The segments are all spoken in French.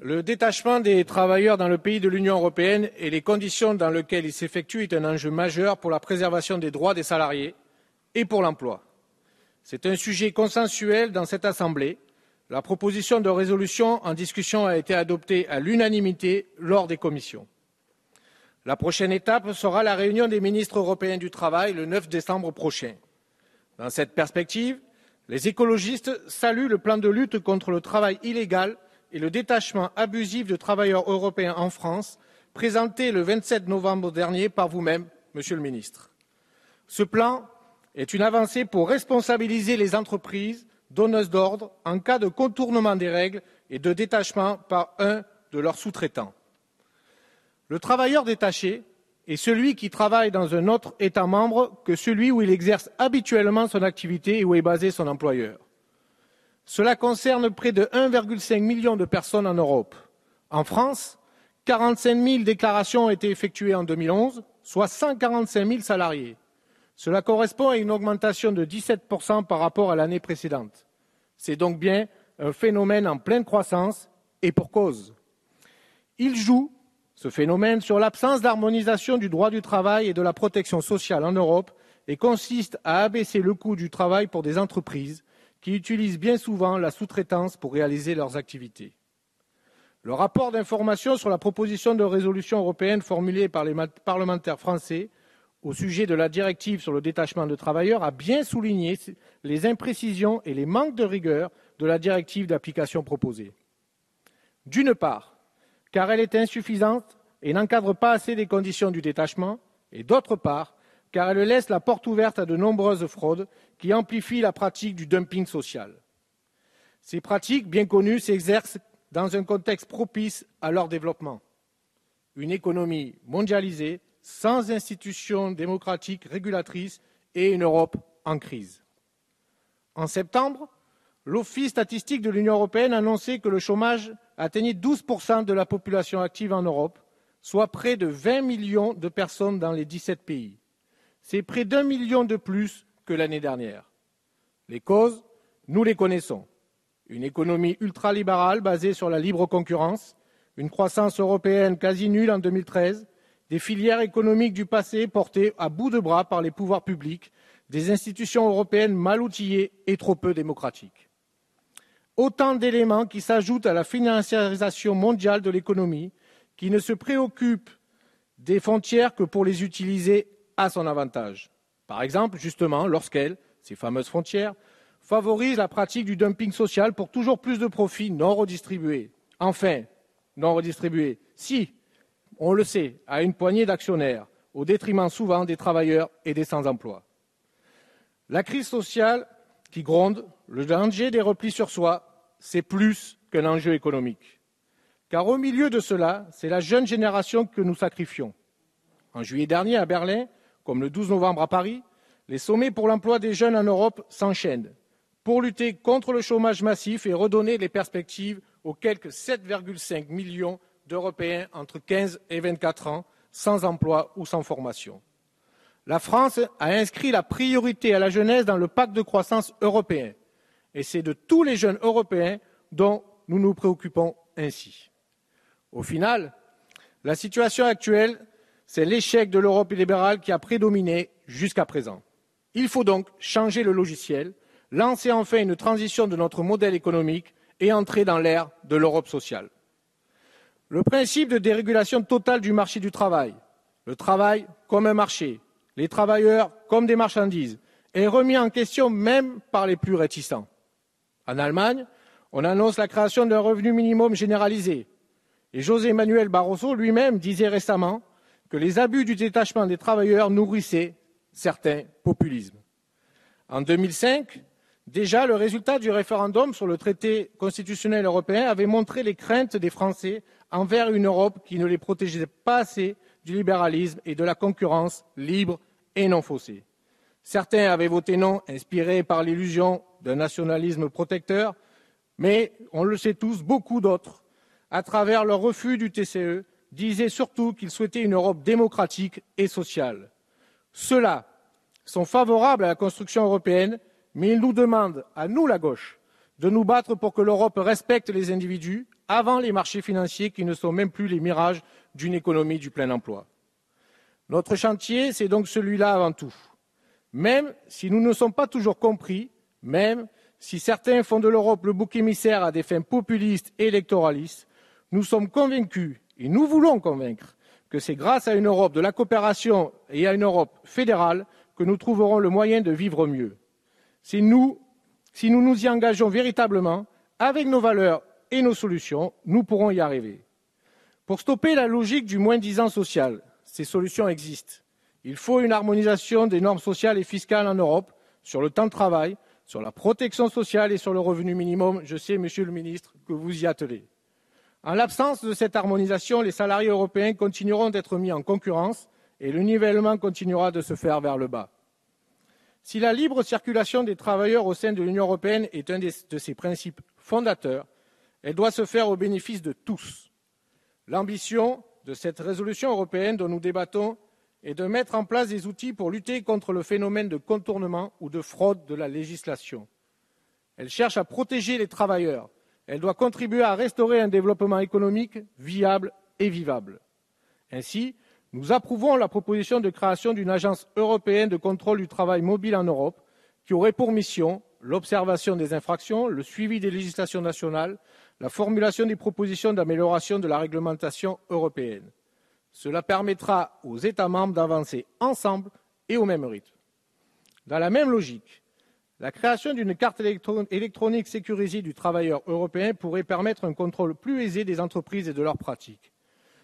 Le détachement des travailleurs dans le pays de l'Union européenne et les conditions dans lesquelles il s'effectue est un enjeu majeur pour la préservation des droits des salariés et pour l'emploi. C'est un sujet consensuel dans cette Assemblée. La proposition de résolution en discussion a été adoptée à l'unanimité lors des commissions. La prochaine étape sera la réunion des ministres européens du travail le 9 décembre prochain. Dans cette perspective, les écologistes saluent le plan de lutte contre le travail illégal et le détachement abusif de travailleurs européens en France, présenté le 27 novembre dernier par vous-même, Monsieur le ministre. Ce plan est une avancée pour responsabiliser les entreprises donneuses d'ordre en cas de contournement des règles et de détachement par un de leurs sous-traitants. Le travailleur détaché est celui qui travaille dans un autre État membre que celui où il exerce habituellement son activité et où est basé son employeur. Cela concerne près de 1,5 million de personnes en Europe. En France, 45 000 déclarations ont été effectuées en 2011, soit 145 000 salariés. Cela correspond à une augmentation de 17% par rapport à l'année précédente. C'est donc bien un phénomène en pleine croissance et pour cause. Il joue, ce phénomène, sur l'absence d'harmonisation du droit du travail et de la protection sociale en Europe et consiste à abaisser le coût du travail pour des entreprises qui utilisent bien souvent la sous-traitance pour réaliser leurs activités. Le rapport d'information sur la proposition de résolution européenne formulée par les parlementaires français au sujet de la directive sur le détachement de travailleurs a bien souligné les imprécisions et les manques de rigueur de la directive d'application proposée. D'une part, car elle est insuffisante et n'encadre pas assez les conditions du détachement, et d'autre part, car elle laisse la porte ouverte à de nombreuses fraudes qui amplifient la pratique du dumping social. Ces pratiques, bien connues, s'exercent dans un contexte propice à leur développement. Une économie mondialisée, sans institutions démocratiques régulatrices et une Europe en crise. En septembre, l'Office statistique de l'Union européenne annonçait que le chômage atteignait 12% de la population active en Europe, soit près de 20 millions de personnes dans les 17 pays. C'est près d'1 million de plus que l'année dernière. Les causes, nous les connaissons. Une économie ultralibérale basée sur la libre concurrence, une croissance européenne quasi nulle en 2013, des filières économiques du passé portées à bout de bras par les pouvoirs publics, des institutions européennes mal outillées et trop peu démocratiques. Autant d'éléments qui s'ajoutent à la financiarisation mondiale de l'économie, qui ne se préoccupe des frontières que pour les utiliser à son avantage. Par exemple, justement, lorsqu'elle, ces fameuses frontières, favorise la pratique du dumping social pour toujours plus de profits non redistribués. Enfin, non redistribués, si, on le sait, à une poignée d'actionnaires, au détriment souvent des travailleurs et des sans-emploi. La crise sociale qui gronde, le danger des replis sur soi, c'est plus qu'un enjeu économique. Car au milieu de cela, c'est la jeune génération que nous sacrifions. En juillet dernier, à Berlin, comme le 12 novembre à Paris, les sommets pour l'emploi des jeunes en Europe s'enchaînent pour lutter contre le chômage massif et redonner les perspectives aux quelques 7,5 millions d'Européens entre 15 et 24 ans sans emploi ou sans formation. La France a inscrit la priorité à la jeunesse dans le pacte de croissance européen et c'est de tous les jeunes Européens dont nous nous préoccupons ainsi. Au final, la situation actuelle, c'est l'échec de l'Europe libérale qui a prédominé jusqu'à présent. Il faut donc changer le logiciel, lancer enfin une transition de notre modèle économique et entrer dans l'ère de l'Europe sociale. Le principe de dérégulation totale du marché du travail, le travail comme un marché, les travailleurs comme des marchandises, est remis en question même par les plus réticents. En Allemagne, on annonce la création d'un revenu minimum généralisé. Et José Manuel Barroso lui-même disait récemment que les abus du détachement des travailleurs nourrissaient certains populismes. En 2005, déjà, le résultat du référendum sur le traité constitutionnel européen avait montré les craintes des Français envers une Europe qui ne les protégeait pas assez du libéralisme et de la concurrence libre et non faussée. Certains avaient voté non, inspirés par l'illusion d'un nationalisme protecteur, mais, on le sait tous, beaucoup d'autres, à travers leur refus du TCE, disaient surtout qu'ils souhaitaient une Europe démocratique et sociale. Ceux-là sont favorables à la construction européenne, mais ils nous demandent, à nous la gauche, de nous battre pour que l'Europe respecte les individus, avant les marchés financiers qui ne sont même plus les mirages d'une économie du plein emploi. Notre chantier, c'est donc celui-là avant tout. Même si nous ne sommes pas toujours compris, même si certains font de l'Europe le bouc émissaire à des fins populistes et électoralistes, nous sommes convaincus, et nous voulons convaincre, que c'est grâce à une Europe de la coopération et à une Europe fédérale que nous trouverons le moyen de vivre mieux. Si nous nous y engageons véritablement, avec nos valeurs et nos solutions, nous pourrons y arriver. Pour stopper la logique du moins-disant social, ces solutions existent. Il faut une harmonisation des normes sociales et fiscales en Europe sur le temps de travail, sur la protection sociale et sur le revenu minimum. Je sais, Monsieur le Ministre, que vous y attelez. En l'absence de cette harmonisation, les salariés européens continueront d'être mis en concurrence et le nivellement continuera de se faire vers le bas. Si la libre circulation des travailleurs au sein de l'Union européenne est un de ses principes fondateurs, elle doit se faire au bénéfice de tous. L'ambition de cette résolution européenne dont nous débattons est de mettre en place des outils pour lutter contre le phénomène de contournement ou de fraude de la législation. Elle cherche à protéger les travailleurs. Elle doit contribuer à restaurer un développement économique viable et vivable. Ainsi, nous approuvons la proposition de création d'une agence européenne de contrôle du travail mobile en Europe qui aurait pour mission l'observation des infractions, le suivi des législations nationales, la formulation des propositions d'amélioration de la réglementation européenne. Cela permettra aux États membres d'avancer ensemble et au même rythme. Dans la même logique, la création d'une carte électronique sécurisée du travailleur européen pourrait permettre un contrôle plus aisé des entreprises et de leurs pratiques.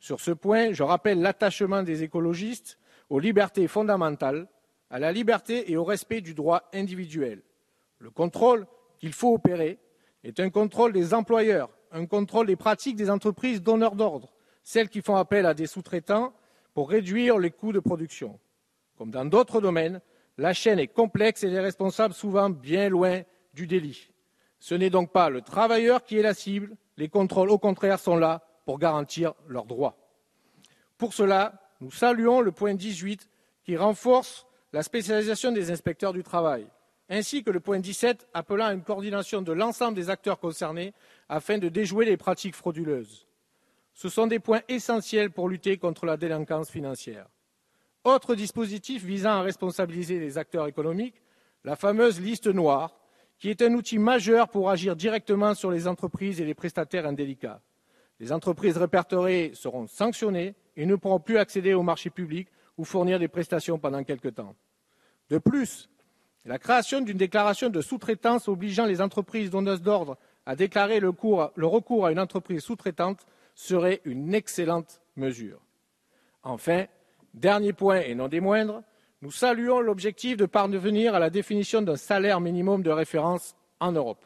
Sur ce point, je rappelle l'attachement des écologistes aux libertés fondamentales, à la liberté et au respect du droit individuel. Le contrôle qu'il faut opérer est un contrôle des employeurs, un contrôle des pratiques des entreprises donneurs d'ordre, celles qui font appel à des sous-traitants pour réduire les coûts de production. Comme dans d'autres domaines, la chaîne est complexe et les responsables souvent bien loin du délit. Ce n'est donc pas le travailleur qui est la cible, les contrôles au contraire sont là pour garantir leurs droits. Pour cela, nous saluons le point 18 qui renforce la spécialisation des inspecteurs du travail, ainsi que le point 17 appelant à une coordination de l'ensemble des acteurs concernés afin de déjouer les pratiques frauduleuses. Ce sont des points essentiels pour lutter contre la délinquance financière. Autre dispositif visant à responsabiliser les acteurs économiques, la fameuse liste noire, qui est un outil majeur pour agir directement sur les entreprises et les prestataires indélicats. Les entreprises répertoriées seront sanctionnées et ne pourront plus accéder au marché public ou fournir des prestations pendant quelque temps. De plus, la création d'une déclaration de sous-traitance obligeant les entreprises donneuses d'ordre à déclarer le recours à une entreprise sous-traitante serait une excellente mesure. Enfin, dernier point et non des moindres, nous saluons l'objectif de parvenir à la définition d'un salaire minimum de référence en Europe.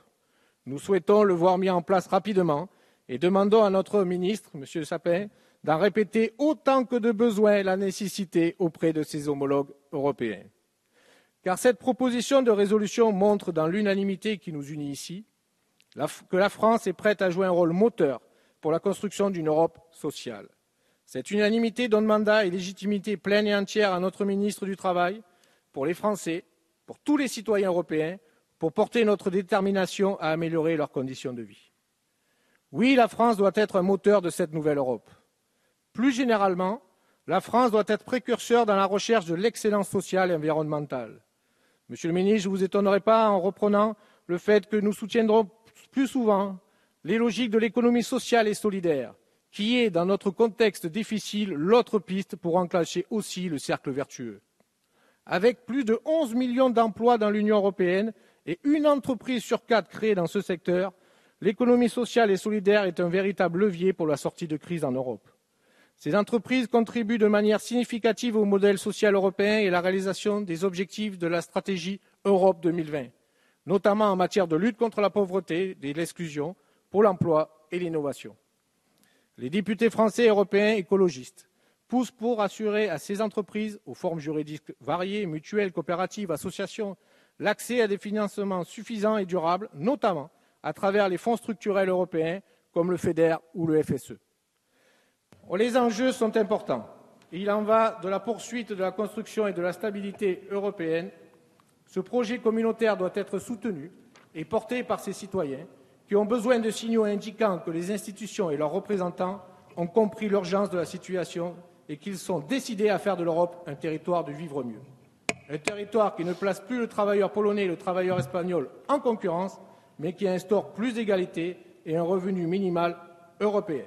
Nous souhaitons le voir mis en place rapidement et demandons à notre ministre, M. Sapin, d'en répéter autant que de besoin la nécessité auprès de ses homologues européens. Car cette proposition de résolution montre dans l'unanimité qui nous unit ici que la France est prête à jouer un rôle moteur pour la construction d'une Europe sociale. Cette unanimité donne mandat et légitimité pleine et entière à notre ministre du Travail, pour les Français, pour tous les citoyens européens, pour porter notre détermination à améliorer leurs conditions de vie. Oui, la France doit être un moteur de cette nouvelle Europe. Plus généralement, la France doit être précurseur dans la recherche de l'excellence sociale et environnementale. Monsieur le ministre, je ne vous étonnerai pas en reprenant le fait que nous soutiendrons plus souvent les logiques de l'économie sociale et solidaire, qui est, dans notre contexte difficile, l'autre piste pour enclencher aussi le cercle vertueux. Avec plus de 11 millions d'emplois dans l'Union européenne et une entreprise sur 4 créée dans ce secteur, l'économie sociale et solidaire est un véritable levier pour la sortie de crise en Europe. Ces entreprises contribuent de manière significative au modèle social européen et à la réalisation des objectifs de la stratégie Europe 2020, notamment en matière de lutte contre la pauvreté et l'exclusion, pour l'emploi et l'innovation. Les députés français et européens écologistes poussent pour assurer à ces entreprises, aux formes juridiques variées, mutuelles, coopératives, associations, l'accès à des financements suffisants et durables, notamment à travers les fonds structurels européens comme le FEDER ou le FSE. Les enjeux sont importants. Il en va de la poursuite de la construction et de la stabilité européenne. Ce projet communautaire doit être soutenu et porté par ses citoyens qui ont besoin de signaux indiquant que les institutions et leurs représentants ont compris l'urgence de la situation et qu'ils sont décidés à faire de l'Europe un territoire de vivre mieux. Un territoire qui ne place plus le travailleur polonais et le travailleur espagnol en concurrence, mais qui instaure plus d'égalité et un revenu minimal européen.